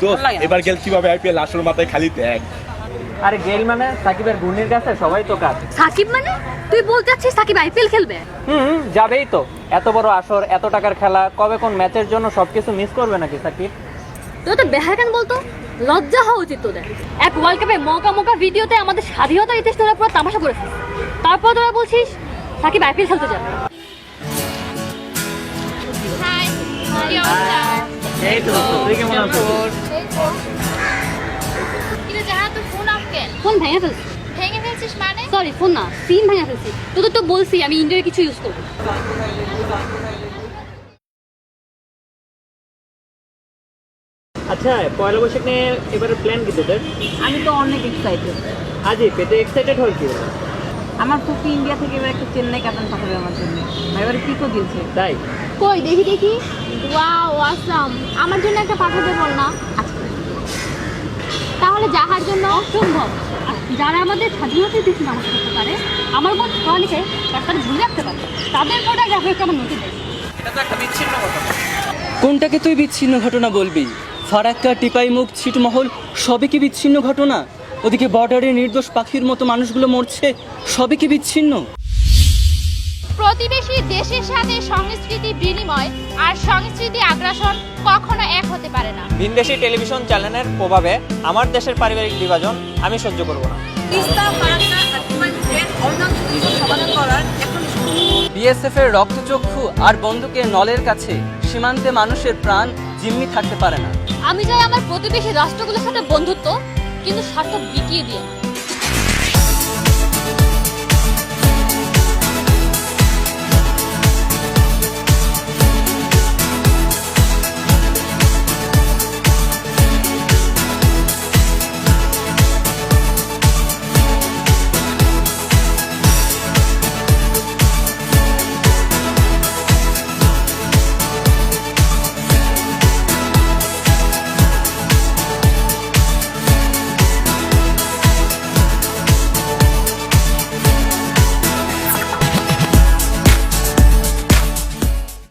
তো এবার গেল কিভাবে আইপিএল আসল মাথায় খালি দেখ। আরে গেল মানে সাকিবের ঘূর্ণির কাছে সবাই তো কাজ। সাকিব মানে তুই বলতে চাচ্ছিস সাকিব আইপিএল খেলবে? যাবেই তো। এত বড় আসর, এত টাকার খেলা, কবে কোন ম্যাচের জন্য সবকিছু মিস করবে নাকি সাকিব? তুই তো বেহায় কেন বলতো? লজ্জা হওয়া উচিত তোদের। এক ওয়ার্ল্ড কাপে মৌকা ভিডিওতে আমাদের স্বাধীনতার ইতিহাস তোরা পুরো তামাশা করেছিস, তারপর তোরা বলছিস সাকিব আইপিএল খেলতে যাবে। এই তো, তুই কেমন আছিস? ফোন ভেঙে ফেলছি। ভেঙে ফেলছিস মানে? সরি, ফোন না, সিম ভেঙে ফেলছি। তোদের তো বলছি আমি ইন্ডিয়ার কিছু ইউজ করবো। আচ্ছা, পয়লা বৈশাখ নিয়ে এবারে প্ল্যান কি তোদের? আমি তো অনেক এক্সাইটেড। আজই পেতে এক্সাইটেড হল কি? আমার ফুপি ইন্ডিয়া থেকে এবার একটা চেন্নাই ক্যাপ্টেন পাঠাবে আমার জন্য। ভাই এবারে পিকও দিয়েছে। তাই? কই দেখি। ওয়াও আসাম, আমার জন্য একটা পাঠাতে বল না। আচ্ছা, তাহলে যাহার জন্য অসম্ভব, আর যারা আমাদের স্বাধীনতা দিতে মানুষ করতে পারে, আমার মত অনেকে তারা ভুলে রাখতে পারে, তাদের ফটোগ্রাফিকে আমার নথি দেয়। এটা তো একটা বিচ্ছিন্ন ঘটনা। কোনটাকে তুই বিচ্ছিন্ন ঘটনা বলবি? ফারাক্কা, টিপাই মুখ, ছিটমহল সবই কি বিচ্ছিন্ন ঘটনা? ওদিকে বর্ডারে নির্দোষ পাখির মতো মানুষগুলো মরছে, সবই কি বিচ্ছিন্ন? প্রতিবেশী দেশের সাথে সংস্কৃতি বিনিময় আর সংস্কৃতি আগ্রাসন কখনো এক হতে পারে না। ভিনদেশি টেলিভিশন চ্যানেলের প্রভাবে আমার দেশের পারিবারিক বিভাজন আমি সহ্য করব না। বিএসএফ এর রক্তচক্ষু আর বন্দুকের নলের কাছে সীমান্তে মানুষের প্রাণ জিম্মি থাকতে পারে না। আমি চাই আমার প্রতিবেশী রাষ্ট্রগুলোর সাথে বন্ধুত্ব, কিন্তু স্বার্থ বিকিয়ে দিয়ে।